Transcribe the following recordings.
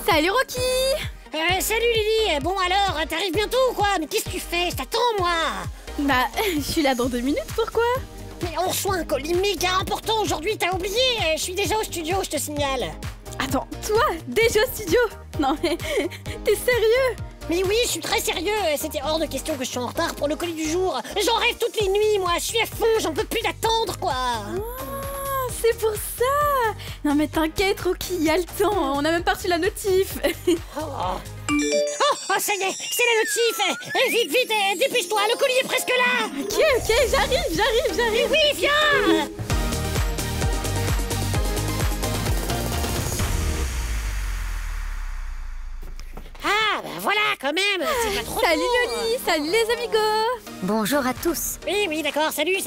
Salut Rocky! Salut Lily. Bon alors, t'arrives bientôt ou quoi? Mais qu'est-ce que tu fais? Je t'attends moi. Bah, je suis là dans 2 minutes, pourquoi? Mais on reçoit un colis méga important aujourd'hui, t'as oublié? Je suis déjà au studio, je te signale. Attends, toi, déjà au studio? Non mais, t'es sérieux? Mais oui, je suis très sérieux, c'était hors de question que je sois en retard pour le colis du jour. J'en rêve toutes les nuits, moi, je suis à fond, j'en peux plus d'attendre, quoi. Ah, c'est pour ça. Non mais t'inquiète Rocky, y a le temps, on a même pas reçu la notif. Oh, ça y est, c'est la notif. Vite, vite, dépêche-toi, le colis est presque là. Ok, j'arrive. Oui, viens. Ah, bah voilà, quand même, c'est pas trop Salut tôt. Loli, salut les amigos. Bonjour à tous. Oui, d'accord, salut,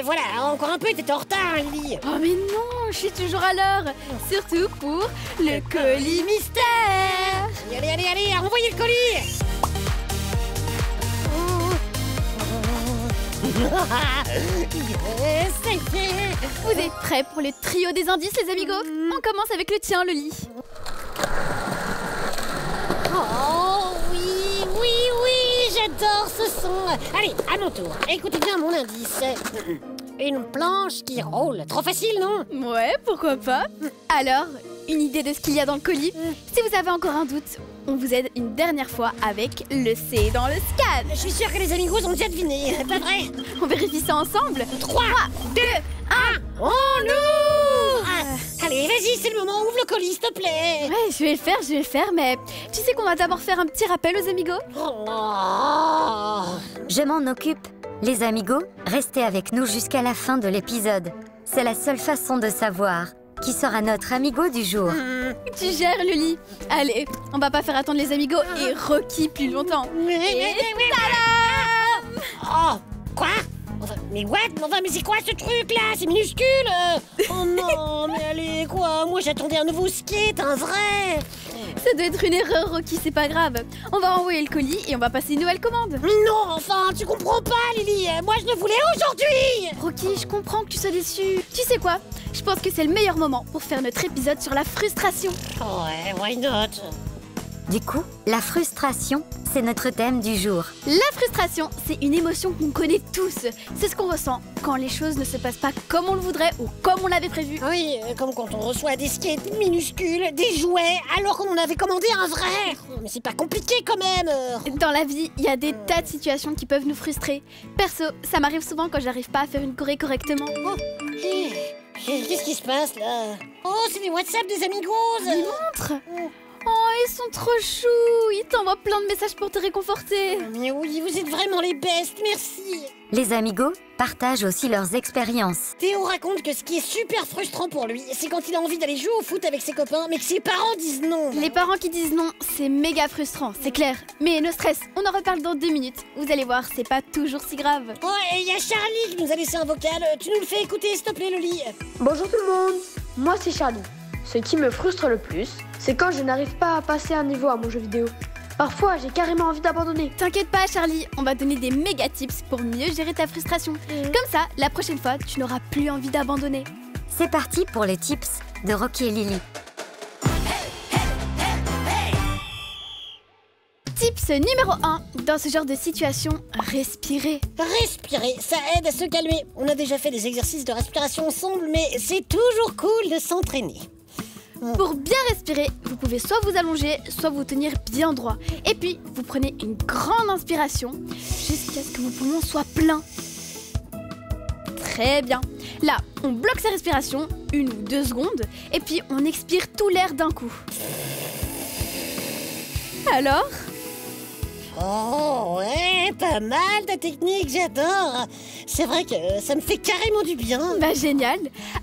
voilà, encore un peu, t'étais en retard, hein, Lily. Oh mais non, je suis toujours à l'heure, surtout pour le colis mystère. Allez, envoyez le colis. Yes, ça y est. Vous êtes prêts pour le trio des indices les amigos? On commence avec le tien Loli. Oh oui, j'adore ce son. Allez, à mon tour, écoutez bien mon indice. Une planche qui roule. Trop facile, non? Ouais, pourquoi pas. Alors, une idée de ce qu'il y a dans le colis? Si vous avez encore un doute, on vous aide une dernière fois avec le C dans le scan. Je suis sûre que les amigos ont déjà deviné, pas vrai? On vérifie ça ensemble. 3, 2, 1, on ouvre. Allez, vas-y, c'est le moment, ouvre le colis, s'il te plaît. Ouais, je vais le faire, mais tu sais qu'on va d'abord faire un petit rappel aux amigos? Oh. Je m'en occupe. Les amigos, restez avec nous jusqu'à la fin de l'épisode. C'est la seule façon de savoir qui sera notre amigo du jour. Tu gères, Loli. Allez, on va pas faire attendre les amigos et Rocky plus longtemps. Oh, quoi? Enfin, mais what? Enfin, mais c'est quoi ce truc là? C'est minuscule. Oh non, mais allez, quoi? Moi j'attendais un nouveau skate, un vrai. Ça doit être une erreur, Rocky, c'est pas grave. On va renvoyer le colis et on va passer une nouvelle commande. Mais non, enfin, tu comprends pas, Lily. Moi je le voulais aujourd'hui. Rocky, je comprends que tu sois déçu. Tu sais quoi? Je pense que c'est le meilleur moment pour faire notre épisode sur la frustration. Ouais, why not? Du coup, la frustration, c'est notre thème du jour. La frustration, c'est une émotion qu'on connaît tous. C'est ce qu'on ressent quand les choses ne se passent pas comme on le voudrait ou comme on l'avait prévu. Oui, comme quand on reçoit des skates minuscules, des jouets, alors qu'on en avait commandé un vrai. Mais c'est pas compliqué quand même. Dans la vie, il y a des tas de situations qui peuvent nous frustrer. Perso, ça m'arrive souvent quand j'arrive pas à faire une choré correctement. Oh, qu'est-ce qui se passe là? Oh, c'est des WhatsApp des amigos. Ils montrent. Oh, ils sont trop choux. Ils t'envoient plein de messages pour te réconforter. Mais oui, vous êtes vraiment les bestes, merci. Les amigos partagent aussi leurs expériences. Théo raconte que ce qui est super frustrant pour lui, c'est quand il a envie d'aller jouer au foot avec ses copains, mais que ses parents disent non. Les parents qui disent non, c'est méga frustrant, c'est clair. Mais no stress, on en reparle dans 2 minutes. Vous allez voir, c'est pas toujours si grave. Oh, et il y a Charlie qui nous a laissé un vocal. Tu nous le fais écouter, s'il te plaît, Loli. Bonjour tout le monde, moi c'est Charlie. Ce qui me frustre le plus, c'est quand je n'arrive pas à passer un niveau à mon jeu vidéo. Parfois, j'ai carrément envie d'abandonner. T'inquiète pas Charlie, on va donner des méga tips pour mieux gérer ta frustration. Comme ça, la prochaine fois, tu n'auras plus envie d'abandonner. C'est parti pour les tips de Rocky et Lily. Tips numéro 1, dans ce genre de situation, respirer. Respirer, ça aide à se calmer. On a déjà fait des exercices de respiration ensemble, mais c'est toujours cool de s'entraîner. Pour bien respirer, vous pouvez soit vous allonger, soit vous tenir bien droit. Et puis, vous prenez une grande inspiration jusqu'à ce que vos poumons soient pleins. Très bien. Là, on bloque sa respiration, 1 ou 2 secondes, et puis on expire tout l'air d'un coup. Alors ? Oh ouais, pas mal ta technique, j'adore. C'est vrai que ça me fait carrément du bien. Bah génial.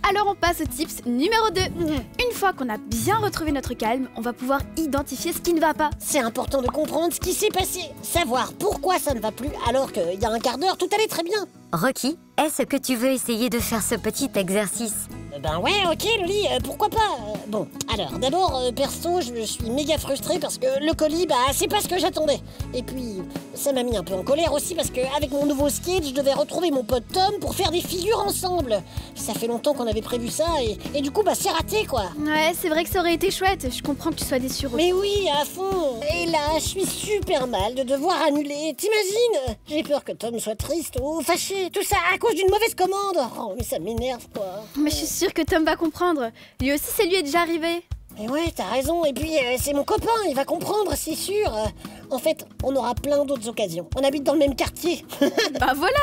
Alors on passe au tips numéro 2. Une fois qu'on a bien retrouvé notre calme, on va pouvoir identifier ce qui ne va pas. C'est important de comprendre ce qui s'est passé, savoir pourquoi ça ne va plus alors qu'il y a un quart d'heure tout allait très bien. Rocky, est-ce que tu veux essayer de faire ce petit exercice? Ben ouais, ok Loli, pourquoi pas. Bon, alors d'abord, perso, je suis méga frustrée parce que le colis, bah c'est pas ce que j'attendais. Et puis, ça m'a mis un peu en colère aussi parce qu'avec mon nouveau skate, je devais retrouver mon pote Tom pour faire des figures ensemble. Ça fait longtemps qu'on avait prévu ça et du coup, bah c'est raté quoi. Ouais, c'est vrai que ça aurait été chouette. Je comprends que tu sois déçu, Rocky. Mais oui, à fond. Et là, je suis super mal de devoir annuler. T'imagines? J'ai peur que Tom soit triste ou fâché. Tout ça à cause d'une mauvaise commande. Oh, mais ça m'énerve quoi. Mais je suis sûre que Tom va comprendre. Lui aussi, ça lui est déjà arrivé. Mais ouais, t'as raison. Et puis, c'est mon copain, il va comprendre, c'est sûr. En fait, on aura plein d'autres occasions. On habite dans le même quartier. Bah voilà.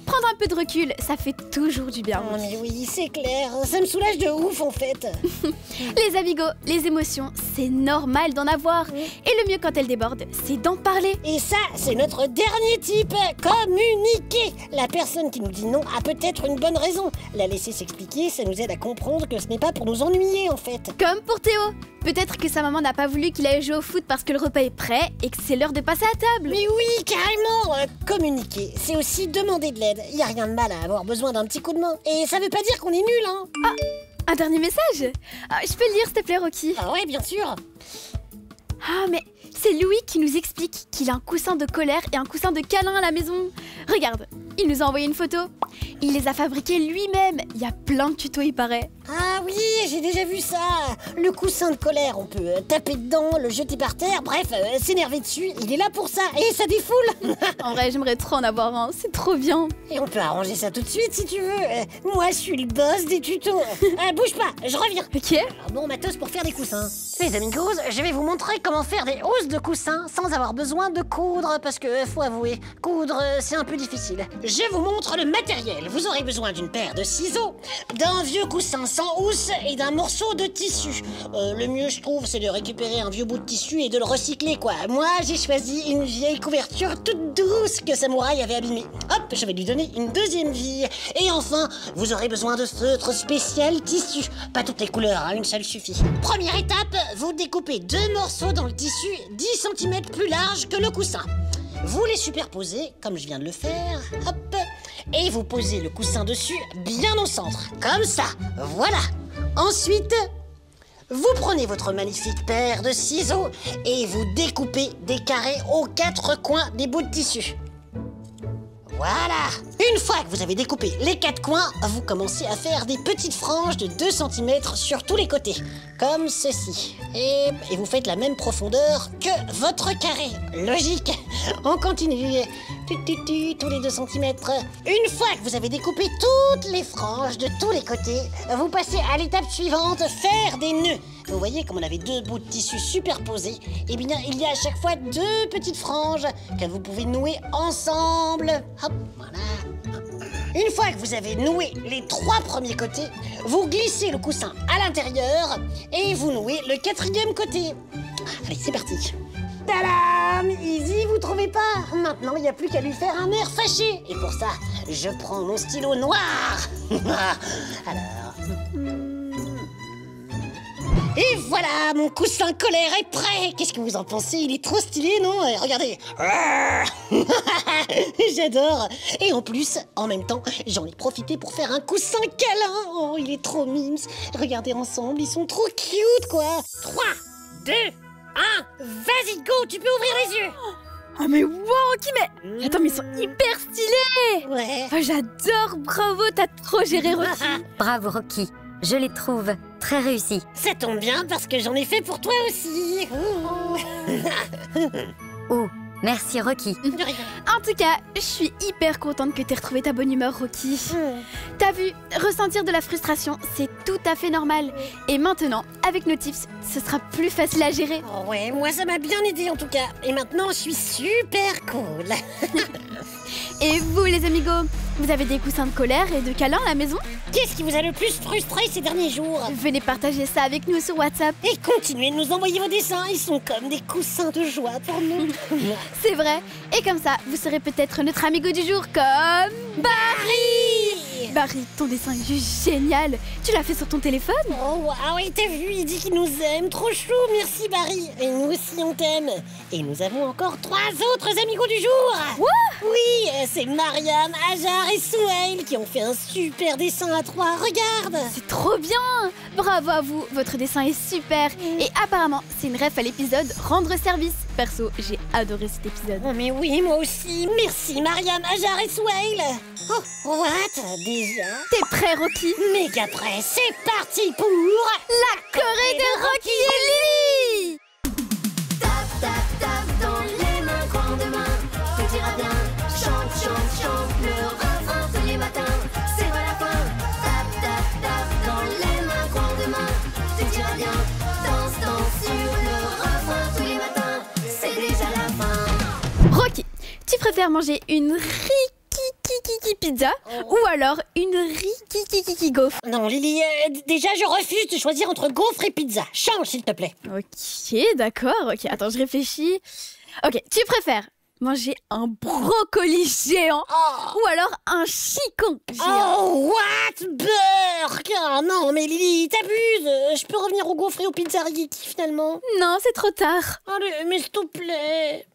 Prendre un peu de recul, ça fait toujours du bien. Oh, mais oui, c'est clair. Ça me soulage de ouf, en fait. Les amigos, les émotions, c'est normal d'en avoir. Et le mieux quand elles débordent, c'est d'en parler. Et ça, c'est notre dernier type. Communiquer. La personne qui nous dit non a peut-être une bonne raison. La laisser s'expliquer, ça nous aide à comprendre que ce n'est pas pour nous ennuyer, en fait. Comme pour Théo. Peut-être que sa maman n'a pas voulu qu'il aille jouer au foot parce que le repas est prêt et que c'est l'heure de passer à table. Mais oui, carrément. Communiquer, c'est aussi demander de l'aide. Y a rien de mal à avoir besoin d'un petit coup de main. Et ça veut pas dire qu'on est nul, hein. Un dernier message. Je peux le lire, s'il te plaît, Rocky? Ah ouais, bien sûr. Ah, mais c'est Louis qui nous explique qu'il a un coussin de colère et un coussin de câlin à la maison. Regarde, il nous a envoyé une photo. Il les a fabriqués lui-même. Il y a plein de tutos, il paraît. Ah oui, j'ai déjà vu ça. Le coussin de colère, on peut taper dedans, le jeter par terre, bref, s'énerver dessus. Il est là pour ça et ça défoule. En vrai, j'aimerais trop en avoir un. C'est trop bien. Et on peut arranger ça tout de suite si tu veux. Moi, je suis le boss des tutos. Bouge pas, je reviens. Ok. Alors bon matos pour faire des coussins. Les amigos, je vais vous montrer comment faire des hausses de coussins sans avoir besoin de coudre parce que, faut avouer, coudre, c'est un peu difficile. Je vous montre le matériel. Vous aurez besoin d'une paire de ciseaux, d'un vieux coussin sans housse et d'un morceau de tissu. Le mieux, je trouve, c'est de récupérer un vieux bout de tissu et de le recycler, quoi. Moi, j'ai choisi une vieille couverture toute douce que Samouraï avait abîmée. Hop, je vais lui donner une deuxième vie. Et enfin, vous aurez besoin de feutre spécial tissu. Pas toutes les couleurs, hein, une seule suffit. Première étape, vous découpez 2 morceaux dans le tissu 10 cm plus large que le coussin. Vous les superposez, comme je viens de le faire, hop, et vous posez le coussin dessus, bien au centre, comme ça, voilà. Ensuite, vous prenez votre magnifique paire de ciseaux et vous découpez des carrés aux 4 coins des bouts de tissu. Voilà. Une fois que vous avez découpé les 4 coins, vous commencez à faire des petites franges de 2 cm sur tous les côtés, comme ceci. Et vous faites la même profondeur que votre carré. Logique. On continue. Tous les 2 cm. Une fois que vous avez découpé toutes les franges de tous les côtés, vous passez à l'étape suivante, faire des nœuds. Vous voyez, comme on avait 2 bouts de tissu superposés, eh bien, il y a à chaque fois 2 petites franges que vous pouvez nouer ensemble. Hop, voilà. Une fois que vous avez noué les 3 premiers côtés, vous glissez le coussin à l'intérieur et vous nouez le 4e côté. Allez, c'est parti. Tadam! Easy, vous trouvez pas? Maintenant, il n'y a plus qu'à lui faire un air fâché. Et pour ça, je prends mon stylo noir. Alors... Et voilà, mon coussin colère est prêt. Qu'est-ce que vous en pensez? Il est trop stylé, non? Regardez. J'adore. Et en plus, en même temps, j'en ai profité pour faire un coussin câlin. Oh, il est trop mimes. Regardez ensemble, ils sont trop cute, quoi. 3, 2, 1, vas-y, go, tu peux ouvrir les yeux. Oh mais wow, Rocky, mais... Attends, mais ils sont hyper stylés. Ouais. Oh, j'adore, bravo, t'as trop géré, Rocky. Bravo Rocky, je les trouve très réussis. Ça tombe bien parce que j'en ai fait pour toi aussi. Oh, merci Rocky. De rien. En tout cas, je suis hyper contente que t'aies retrouvé ta bonne humeur, Rocky. T'as vu, ressentir de la frustration, c'est tout à fait normal. Et maintenant, avec nos tips, ce sera plus facile à gérer. Oh ouais, moi ça m'a bien aidé en tout cas. Et maintenant, je suis super cool. Et vous, les amigos, vous avez des coussins de colère et de câlin à la maison? Qu'est-ce qui vous a le plus frustré ces derniers jours? Venez partager ça avec nous sur WhatsApp. Et continuez de nous envoyer vos dessins, ils sont comme des coussins de joie pour nous. C'est vrai. Et comme ça, vous serez peut-être notre amigo du jour comme... Barry! Barry, ton dessin est juste génial. Tu l'as fait sur ton téléphone? Oh, ah oui, t'as vu, il dit qu'il nous aime. Trop chou, merci Barry. Et nous aussi, on t'aime. Et nous avons encore 3 autres amigos du jour. Quoi? Oui, c'est Mariam, Hajar et Souhail qui ont fait un super dessin à 3. Regarde. C'est trop bien. Bravo à vous, votre dessin est super. Et apparemment, c'est une ref à l'épisode Rendre service. Perso, j'ai adoré cet épisode. Oh mais oui, moi aussi. Merci Mariam, Hajar et Swail. Oh, what? Déjà? T'es prêt, Rocky? Méga prêt, c'est parti pour... La Corée de Rocky et Lily. Tape, tape, tape dans les mains, grande main, tout ira bien. Chante, chante, chante le refrain tous les matins, c'est pas la fin. Tape, tape, tape dans les mains, grande main, tout ira bien. Danse, danse sur le refrain tous les matins, c'est déjà la fin. Rocky, tu préfères manger une rikiki pizza ou alors une rikiki gaufre? Non Lily, déjà je refuse de choisir entre gaufre et pizza. Change s'il te plaît. Ok, d'accord. Ok, attends, je réfléchis. Ok, tu préfères manger un brocoli géant ou alors un chicon géant? Oh, what? Burk! Oh, non, mais Lily, t'abuses. Je peux revenir aux gaufres et aux pizzas Rikiki finalement? Non, c'est trop tard. Allez, mais s'il te plaît.